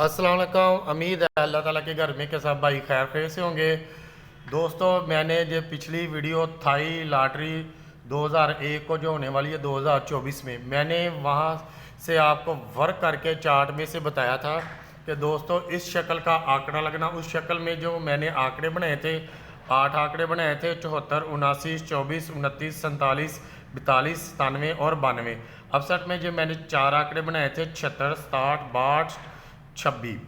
अस्सलाम वालेकुम। उम्मीद है अल्लाह ताला के घर में के सब भाई खैर खैर से होंगे। दोस्तों, मैंने जो पिछली वीडियो थाई लॉटरी 2001 को जो होने वाली है 2024 में, मैंने वहाँ से आपको वर्क करके चार्ट में से बताया था कि दोस्तों इस शक्ल का आंकड़ा लगना। उस शक्ल में जो मैंने आंकड़े बनाए थे, 8 आंकड़े बनाए थे, 74, 79, 24, 29, 47, 42, 97 और 92। अपसेट में जो मैंने 4 आंकड़े बनाए थे, 76, 67, 62, 26।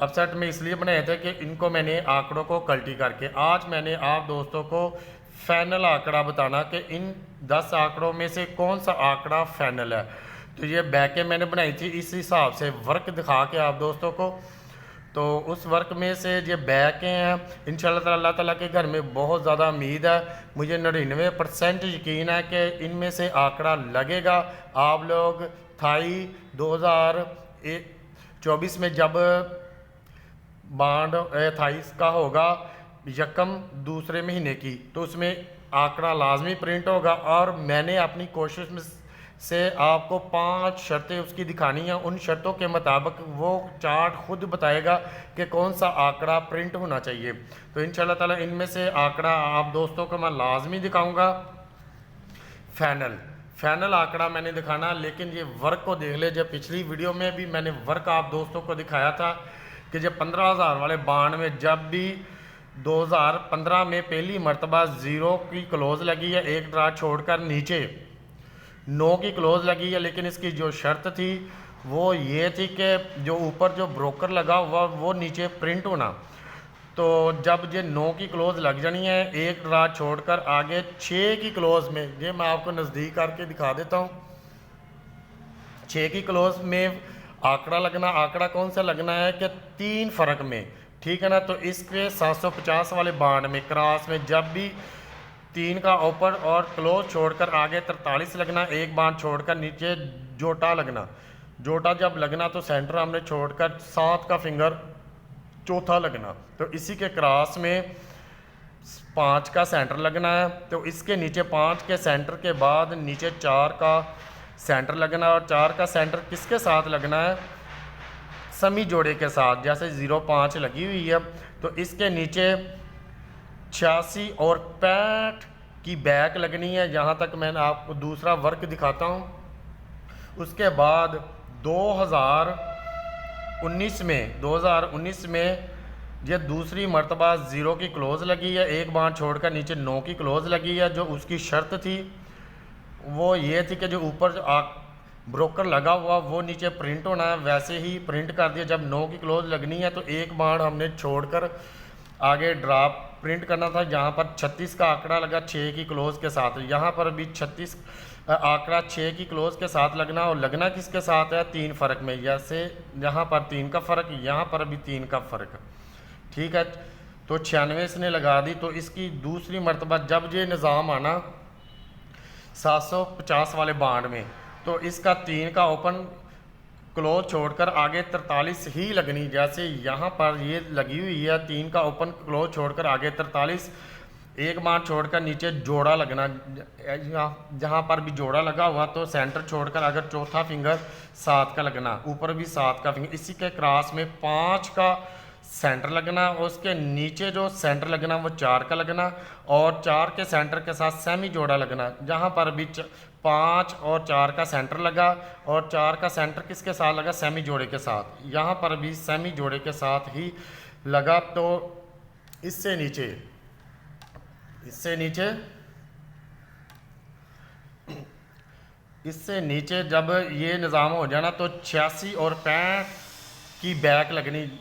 अपसेट में इसलिए बनाए थे कि इनको मैंने आंकड़ों को कल्टी करके, आज मैंने आप दोस्तों को फाइनल आंकड़ा बताना कि इन 10 आंकड़ों में से कौन सा आंकड़ा फाइनल है। तो ये बैकें मैंने बनाई थी इस हिसाब से वर्क दिखा के आप दोस्तों को। तो उस वर्क में से ये बैकें हैं, इंशाल्लाह अल्लाह ताला के घर में बहुत ज़्यादा उम्मीद है, मुझे 99% यकीन है कि इनमें से आंकड़ा लगेगा। आप लोग थाई 2024 में जब बांड 28 का होगा यकम दूसरे महीने की, तो उसमें आंकड़ा लाजमी प्रिंट होगा। और मैंने अपनी कोशिश में से आपको 5 शर्तें उसकी दिखानी हैं। उन शर्तों के मुताबिक वो चार्ट खुद बताएगा कि कौन सा आंकड़ा प्रिंट होना चाहिए। तो इंशाल्लाह ताला इनमें से आंकड़ा आप दोस्तों को मैं लाजमी दिखाऊंगा फाइनल आंकड़ा मैंने दिखाना। लेकिन ये वर्क को देख ले, जब पिछली वीडियो में भी मैंने वर्क आप दोस्तों को दिखाया था कि जब 15,000 वाले बांड में जब भी 2015 में पहली मरतबा 0 की क्लोज लगी है, एक ड्रा छोड़कर नीचे 9 की क्लोज लगी है। लेकिन इसकी जो शर्त थी वो ये थी कि जो ऊपर जो ब्रोकर लगा हुआ वो नीचे प्रिंट होना। तो जब ये 9 की क्लोज लग जानी है, एक ड्रा छोड़कर आगे 6 की क्लोज में, ये मैं आपको नज़दीक करके दिखा देता हूँ। 6 की क्लोज में आंकड़ा लगना, आंकड़ा कौन सा लगना है कि 3 फ़र्क में, ठीक है ना। तो इसके 750 वाले बांड में क्रॉस में जब भी 3 का ऊपर और क्लोज छोड़कर आगे 43 लगना, एक बांड छोड़कर नीचे जोटा लगना। जोटा जब लगना तो सेंटर हमने छोड़कर 7 का फिंगर चौथा लगना। तो इसी के क्रॉस में 5 का सेंटर लगना है। तो इसके नीचे 5 के सेंटर के बाद नीचे 4 का सेंटर लगना। और 4 का सेंटर किसके साथ लगना है? समी जोड़े के साथ, जैसे 0,5 लगी हुई है। तो इसके नीचे 86 और 65 की बैक लगनी है। यहाँ तक मैं आपको दूसरा वर्क दिखाता हूँ। उसके बाद 2019 में ये दूसरी मरतबा 0 की क्लोज लगी है, एक बार छोड़कर नीचे 9 की क्लोज लगी है। जो उसकी शर्त थी वो ये थी कि जो ऊपर जो ब्रोकर लगा हुआ वो नीचे प्रिंट होना है, वैसे ही प्रिंट कर दिया। जब 9 की क्लोज लगनी है तो एक बार हमने छोड़कर आगे ड्रॉप प्रिंट करना था। यहाँ पर 36 का आंकड़ा लगा 6 की क्लोज के साथ। यहाँ पर भी 36 आंकड़ा 6 की क्लोज के साथ लगना, और लगना किसके साथ है? 3 फ़र्क में। जैसे यहाँ पर 3 का फ़र्क, यहाँ पर भी 3 का फ़र्क, ठीक है। तो 96 इसने लगा दी। तो इसकी दूसरी मरतबा जब ये निज़ाम आना 750 वाले बांड में, तो इसका 3 का ओपन क्लोज छोड़कर आगे 43 ही लगनी। जैसे यहाँ पर ये लगी हुई है 3 का ओपन क्लोज छोड़कर आगे 43, एक बार छोड़कर नीचे जोड़ा लगना। जहाँ पर भी जोड़ा लगा हुआ तो सेंटर छोड़कर अगर चौथा फिंगर 7 का लगना, ऊपर भी 7 का फिंगर। इसी के क्रॉस में 5 का सेंटर लगना, उसके नीचे जो सेंटर लगना वो 4 का लगना, और 4 के सेंटर के साथ सेमी जोड़ा लगना। जहाँ पर भी 5 और 4 का सेंटर लगा, और 4 का सेंटर किसके साथ लगा? सेमी जोड़े के साथ। यहाँ पर भी सेमी जोड़े के साथ ही लगा। तो इससे नीचे जब ये निज़ाम हो जाना तो 86 और 65 की बैक लगनी।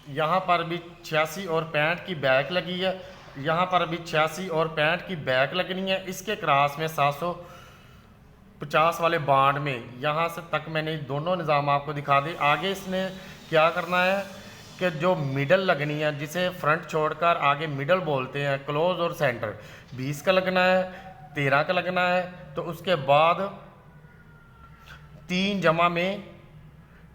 यहाँ पर भी 86 और 65 की बैक लगी है, यहाँ पर भी 86 और 65 की बैक लगनी है। इसके क्रॉस में 750 वाले बांड में, यहाँ से तक मैंने दोनों निज़ाम आपको दिखा दी। आगे इसने क्या करना है कि जो मिडल लगनी है, जिसे फ्रंट छोड़कर आगे मिडल बोलते हैं, क्लोज और सेंटर 20 का लगना है, 13 का लगना है। तो उसके बाद 3 जमा में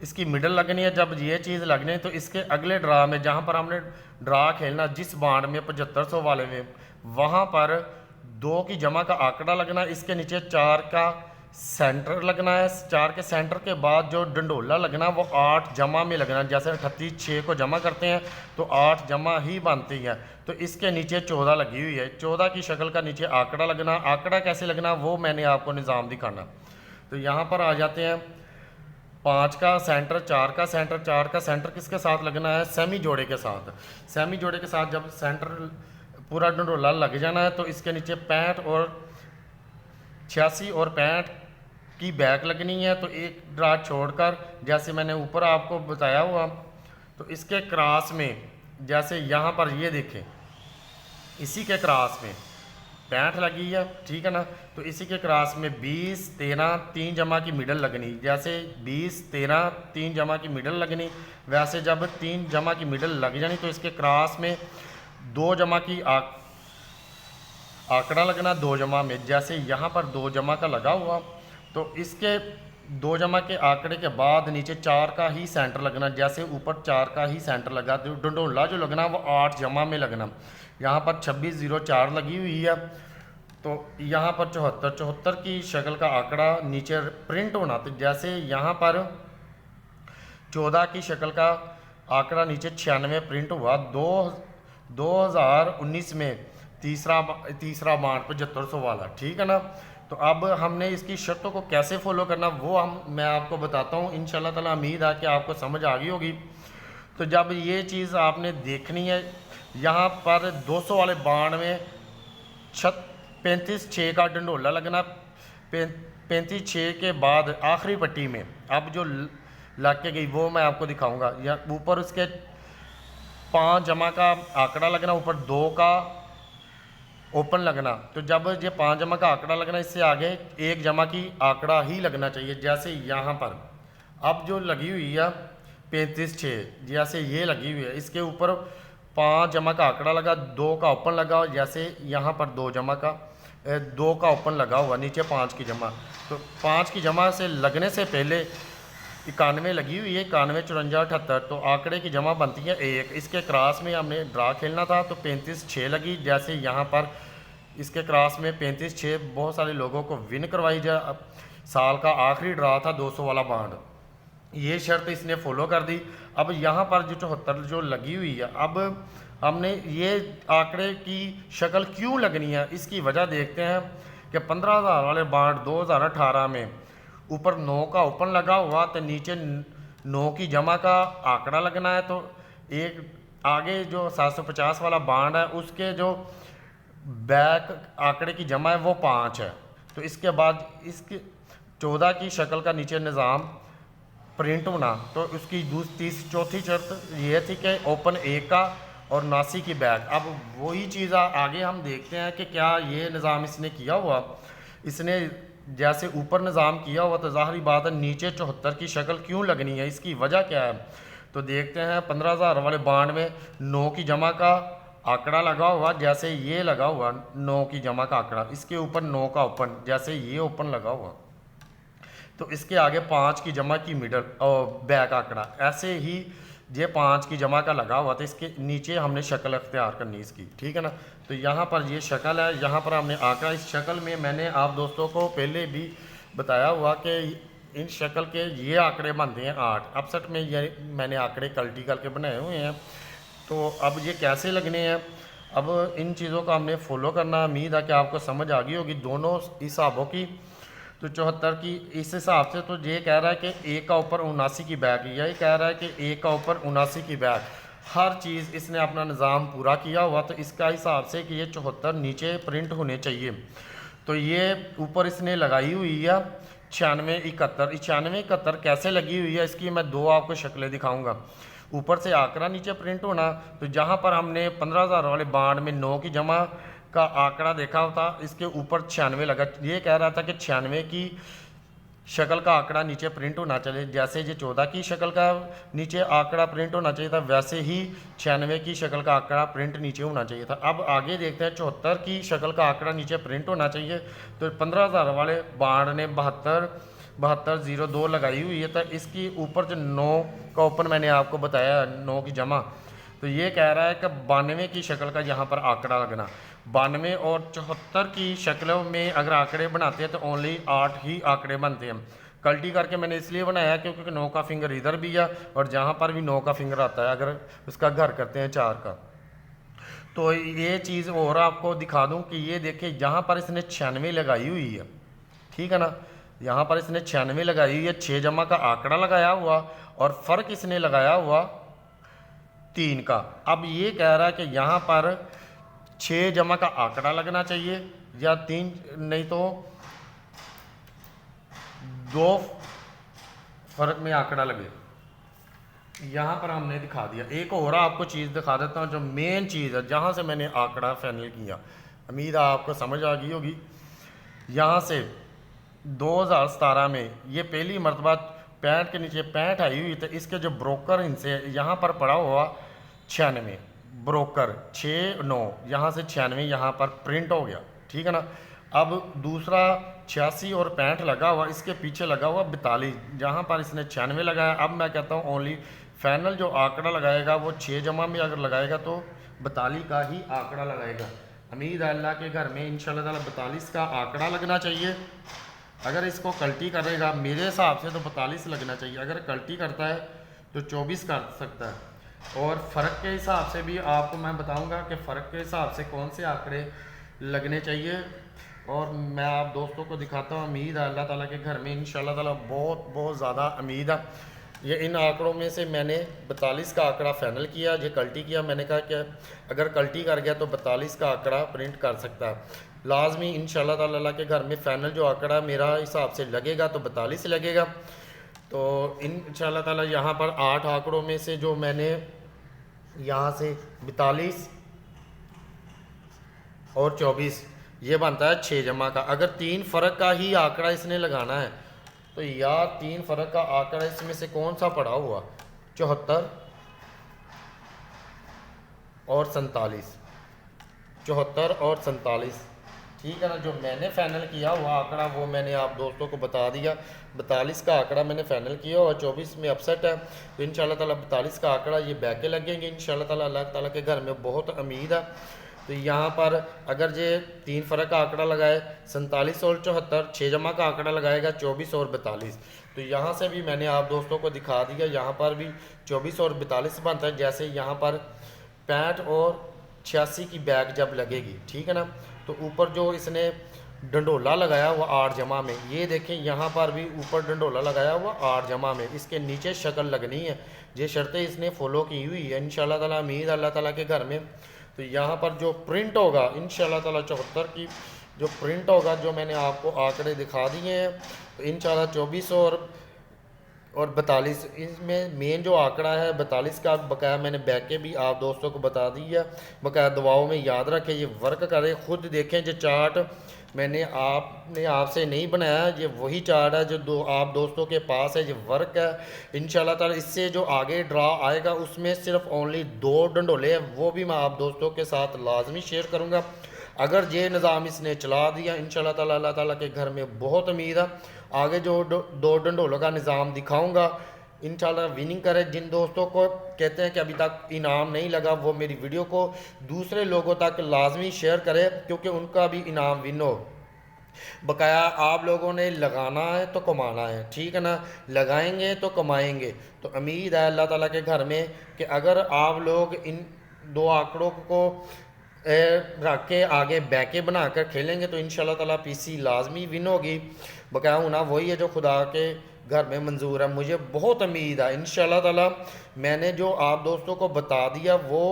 इसकी मिडल लगनी है। जब ये चीज़ लगनी है तो इसके अगले ड्रा में, जहाँ पर हमने ड्रा खेलना जिस बांड में 7500 वाले में, वहाँ पर 2 की जमा का आंकड़ा लगना। इसके नीचे 4 का सेंटर लगना है, 4 के सेंटर के बाद जो डंडोला लगना वो 8 जमा में लगना। जैसे 38 6 को जमा करते हैं तो 8 जमा ही बनती है। तो इसके नीचे 14 लगी हुई है, 14 की शक्ल का नीचे आंकड़ा लगना। आंकड़ा कैसे लगना वो मैंने आपको निज़ाम दिखाना। तो यहाँ पर आ जाते हैं 5 का सेंटर, 4 का सेंटर। 4 का सेंटर किसके साथ लगना है? सेमी जोड़े के साथ। सेमी जोड़े के साथ जब सेंटर पूरा डंडोला लग जाना है तो इसके नीचे 65 और 86 और 65 की बैक लगनी है। तो एक ड्रा छोड़कर जैसे मैंने ऊपर आपको बताया हुआ, तो इसके क्रॉस में जैसे यहाँ पर ये देखें, इसी के क्रॉस में 65 लगी है, ठीक है ना। तो इसी के क्रॉस में 20 13 3 जमा की मिडल लगनी। जैसे 20 13 3 जमा की मिडल लगनी, वैसे जब 3 जमा की मिडल लग जानी तो इसके क्रॉस में 2 जमा की आंकड़ा लगना 2 जमा में। जैसे यहाँ पर 2 जमा का लगा हुआ तो इसके 2 जमा के आंकड़े के बाद नीचे 4 का ही सेंटर लगना। जैसे ऊपर 4 का ही सेंटर लगा तो डंडोला जो लगना वो 8 जमा में लगना। यहाँ पर 2604 लगी हुई है, तो यहाँ पर 74 की शक्ल का आंकड़ा नीचे प्रिंट होना। तो जैसे यहाँ पर 14 की शक्ल का आंकड़ा नीचे 96 प्रिंट हुआ। 2019 में तीसरा बांड 7500 वाला, ठीक है ना। तो अब हमने इसकी शर्तों को कैसे फॉलो करना वो मैं आपको बताता हूँ। इंशाल्लाह ताला उम्मीद है कि आपको समझ आ गई होगी। तो जब ये चीज़ आपने देखनी है, यहाँ पर 200 वाले बांड में 35 6 का डंडोला लगना। 35 6 के बाद आखिरी पट्टी में अब जो लग के गई वो मैं आपको दिखाऊंगा। या ऊपर उसके 5 जमा का आंकड़ा लगना, ऊपर 2 का ओपन लगना। तो जब ये 5 जमा का आंकड़ा लगना, इससे आगे 1 जमा की आंकड़ा ही लगना चाहिए। जैसे यहाँ पर अब जो लगी हुई है 35 6, जैसे ये लगी हुई है, इसके ऊपर 5 जमा का आंकड़ा लगा, 2 का ओपन लगा। जैसे यहाँ पर 2 का ओपन लगा हुआ, नीचे 5 की जमा। तो 5 की जमा से लगने से पहले 91 लगी हुई है, 91 54 78। तो आंकड़े की जमा बनती है 1। इसके क्रॉस में हमने ड्रा खेलना था तो 35 6 लगी। जैसे यहाँ पर इसके क्रॉस में 35 6 बहुत सारे लोगों को विन करवाई जा। साल का आखिरी ड्रा था 200 वाला बांड, ये शर्त इसने फॉलो कर दी। अब यहाँ पर जो 74 जो लगी हुई है, अब हमने ये आंकड़े की शक्ल क्यों लगनी है इसकी वजह देखते हैं कि 15,000 वाले बांड 2018 में ऊपर 9 का ओपन लगा हुआ तो नीचे 9 की जमा का आंकड़ा लगना है। तो एक आगे जो 750 वाला बांड है उसके जो बैक आंकड़े की जमा है वो 5 है। तो इसके बाद इसके 14 की शक्ल का नीचे निज़ाम प्रिंट होना। तो उसकी चौथी शर्त ये थी कि ओपन 1 का और 89 की बैक। अब वही चीज़ आगे हम देखते हैं कि क्या ये निज़ाम इसने किया हुआ। इसने जैसे ऊपर निज़ाम किया हुआ तो ज़ाहरी बात है नीचे 74 की शक्ल क्यों लगनी है, इसकी वजह क्या है। तो देखते हैं 15,000 वाले बांड में 9 की जमा का आंकड़ा लगा हुआ। जैसे ये लगा हुआ 9 की जमा का आंकड़ा, इसके ऊपर 9 का ओपन, जैसे ये ओपन लगा हुआ तो इसके आगे 5 की जमा की मिडल और बैक आंकड़ा, ऐसे ही ये 5 की जमा का लगा हुआ। तो इसके नीचे हमने शक्ल अख्तियार करनी इसकी, ठीक है ना। तो यहाँ पर ये शक्ल है, यहाँ पर हमने आंकड़ा। इस शक्ल में मैंने आप दोस्तों को पहले भी बताया हुआ कि इन शक्ल के ये आंकड़े बनते हैं 8। अपसेट में ये मैंने आंकड़े कल्टी करके बनाए हुए हैं। तो अब ये कैसे लगने हैं, अब इन चीज़ों का हमने फॉलो करना। उम्मीद है कि आपको समझ आ गई होगी दोनों हिसाबों की। तो 74 की इस हिसाब से तो ये कह रहा है कि 1 का ऊपर 79 की बैक, यही कह रहा है कि 1 का ऊपर 79 की बैक। हर चीज़ इसने अपना निज़ाम पूरा किया हुआ। तो इसका हिसाब से कि ये 74 नीचे प्रिंट होने चाहिए। तो ये ऊपर इसने लगाई हुई है 96 71। 96 71 कैसे लगी हुई है इसकी मैं 2 आपको शक्लें दिखाऊंगा। ऊपर से आंकड़ा नीचे प्रिंट होना। तो जहाँ पर हमने 15,000 वाले बांड में 9 की जमा का आंकड़ा देखा था, इसके ऊपर 96 लगा। ये कह रहा था कि 96 की शक्ल का आंकड़ा नीचे प्रिंट होना चाहिए। जैसे ये 14 की शक्ल का नीचे आंकड़ा प्रिंट होना चाहिए था, वैसे ही 96 की शक्ल का आंकड़ा प्रिंट नीचे होना चाहिए था। अब आगे देखते हैं 74 की शक्ल का आंकड़ा नीचे प्रिंट होना चाहिए। तो 15,000 वाले बांड ने 7202 लगाई हुई है। तो इसकी ऊपर जो 9 का ओपन मैंने आपको बताया 9 की जमा, तो ये कह रहा है कि 92 की शक्ल का यहाँ पर आंकड़ा लगना। 92 और 74 की शक्लों में अगर आंकड़े बनाते हैं तो ओनली 8 ही आंकड़े बनते हैं। कल्टी करके मैंने इसलिए बनाया क्योंकि 9 का फिंगर इधर भी है और जहाँ पर भी 9 का फिंगर आता है अगर उसका घर करते हैं 4 का। तो ये चीज़ और आपको दिखा दूं कि ये देखिए यहाँ पर इसने 96 लगाई हुई है, ठीक है ना। यहाँ पर इसने 96 लगाई हुई है, 6 जमा का आंकड़ा लगाया हुआ और फ़र्क इसने लगाया हुआ 3 का। अब ये कह रहा है कि यहाँ पर 6 जमा का आंकड़ा लगना चाहिए या 3, नहीं तो 2 फर्क में आंकड़ा लगे। यहाँ पर हमने दिखा दिया। एक और आपको चीज़ दिखा देता हूँ जो मेन चीज़ है जहाँ से मैंने आंकड़ा फाइनल किया, उम्मीद है आपको समझ आ गई होगी। यहाँ से 2017 में ये पहली मरतबा 65 के नीचे 65 आई हुई, तो इसके जो ब्रोकर इनसे यहाँ पर पड़ा हुआ 96 ब्रोकर 6-9, यहाँ से 96 यहाँ पर प्रिंट हो गया, ठीक है ना। अब दूसरा 86 और 65 लगा हुआ, इसके पीछे लगा हुआ 42, जहाँ पर इसने 96 लगाया। अब मैं कहता हूँ ओनली फाइनल जो आंकड़ा लगाएगा वो 6 जमा में अगर लगाएगा तो 42 का ही आंकड़ा लगाएगा। उम्मीद है अल्लाह के घर में इंशाल्लाह ताला 42 का आंकड़ा लगना चाहिए। अगर इसको कल्टी करेगा मेरे हिसाब से तो 42 लगना चाहिए, अगर कल्टी करता है तो 24 कर सकता है। और फ़र्क के हिसाब से भी आपको मैं बताऊंगा कि फ़र्क के हिसाब से कौन से आंकड़े लगने चाहिए और मैं आप दोस्तों को दिखाता हूँ। उम्मीद है अल्लाह ताला के घर में इंशाल्लाह ताला बहुत ज़्यादा उम्मीद है। ये इन आंकड़ों में से मैंने 42 का आंकड़ा फाइनल किया, जो कल्टी किया। मैंने कहा कि अगर कल्टी कर गया तो 42 का आंकड़ा प्रिंट कर सकता है लाजमी इंशाल्लाह ताला के घर में। फ़ाइनल जो आंकड़ा मेरा हिसाब से लगेगा तो 42 लगेगा। तो इंशाल्लाह ताला यहाँ पर 8 आंकड़ों में से जो मैंने यहाँ से 42 और 24 ये बनता है 6 जमा का। अगर 3 फ़र्क का ही आंकड़ा इसने लगाना है तो यार 3 फ़र्क का आंकड़ा इसमें से कौन सा पड़ा हुआ, 74 और 47, 74 और 47, ठीक है ना। जो मैंने फ़ाइनल किया हुआ आंकड़ा वो मैंने आप दोस्तों को बता दिया। 42 का आंकड़ा मैंने फ़ाइनल किया और 24 में अपसेट है, तो इंशाल्लाह ताला 42 का आंकड़ा ये बैके लगेंगे इंशाल्लाह ताला। अल्लाह ताला के घर में बहुत उम्मीद है। तो यहाँ पर अगर ये 3 फ़र्क का आंकड़ा लगाए 47 और 74, 6 जमा का आंकड़ा लगाएगा 24 और 42, तो यहाँ से भी मैंने आप दोस्तों को दिखा दिया। यहाँ पर भी 24 और 42 बनता है। जैसे यहाँ पर 65 और 86 की बैक जब लगेगी, ठीक है ना, तो ऊपर जो इसने डंडोला लगाया हुआ 8 जमा में, ये देखें यहाँ पर भी ऊपर डंडोला लगाया हुआ 8 जमा में, इसके नीचे शक्ल लगनी है। ये शर्तें इसने फॉलो की हुई है इंशाल्लाह ताला। उम्मीद अल्लाह ताला के घर में। तो यहाँ पर जो प्रिंट होगा इंशाल्लाह ताला 74 की जो प्रिंट होगा, जो मैंने आपको आंकड़े दिखा दिए हैं, तो इंशाल्लाह 24 और 42 इसमें मेन जो आंकड़ा है 42 का बकाया मैंने बैक के भी आप दोस्तों को बता दी है। बकाया दुआओं में याद रखें, ये वर्क करें, खुद देखें। जो चार्ट मैंने आपसे नहीं बनाया, ये वही चार्ट है जो आप दोस्तों के पास है, ये वर्क है इंशाल्लाह ताला। इससे जो आगे ड्रा आएगा उसमें सिर्फ ओनली 2 डंडोले हैं, वो भी मैं आप दोस्तों के साथ लाजमी शेयर करूँगा। अगर ये निज़ाम इसने चला दिया इंशाल्लाह ताला अल्लाह ताला के घर में बहुत उम्मीद है। आगे जो 2 डंडोलों का निज़ाम दिखाऊंगा इंशाल्लाह विनिंग करे। जिन दोस्तों को कहते हैं कि अभी तक इनाम नहीं लगा, वो मेरी वीडियो को दूसरे लोगों तक लाजमी शेयर करे क्योंकि उनका भी इनाम विन हो। बकाया आप लोगों ने लगाना है तो कमाना है, ठीक है ना, लगाएंगे तो कमाएंगे। तो उम्मीद है अल्लाह ताला के घर में कि अगर आप लोग इन 2 आंकड़ों को रख के आगे बैके बनाकर खेलेंगे तो इंशाल्लाह ताला पीसी लाजमी विन होगी। बकाया होना वही है जो खुदा के घर में मंजूर है। मुझे बहुत उम्मीद है इंशाल्लाह ताला मैंने जो आप दोस्तों को बता दिया वो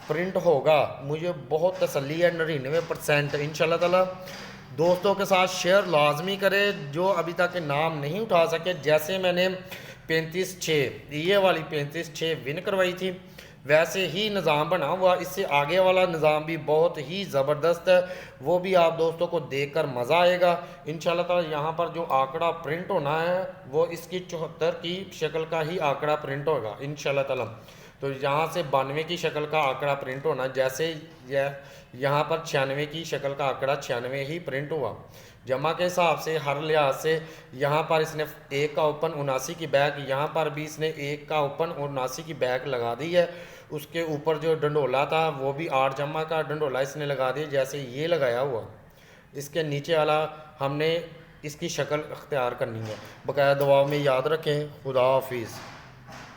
प्रिंट होगा। मुझे बहुत तसल्ली है 99% इंशाल्लाह ताला। दोस्तों के साथ शेयर लाजमी करें जो अभी तक नाम नहीं उठा सके। जैसे मैंने 35-6 ये वाली 35-6 विन करवाई थी, वैसे ही निज़ाम बना हुआ। इससे आगे वाला निज़ाम भी बहुत ही ज़बरदस्त है, वो भी आप दोस्तों को देखकर मज़ा आएगा इंशाल्लाह ताला। यहाँ पर जो आंकड़ा प्रिंट होना है वो इसकी 74 की शक्ल का ही आंकड़ा प्रिंट होगा इंशाल्लाह ताला। तो यहाँ से 92 की शक्ल का आंकड़ा प्रिंट होना, जैसे यहाँ पर 96 की शक्ल का आंकड़ा 96 ही प्रिंट हुआ। जमा के हिसाब से हर लिहाज से यहाँ पर इसने 1 का ओपन 79 की बैक, यहाँ पर भी इसने 1 का ओपन 79 की बैक लगा दी है। उसके ऊपर जो डंडोला था वो भी 8 जमा का डंडोला इसने लगा दिया जैसे ये लगाया हुआ। इसके नीचे वाला हमने इसकी शक्ल अख्तियार करनी है। बकाया दुआओं में याद रखें। खुदा हाफिज़।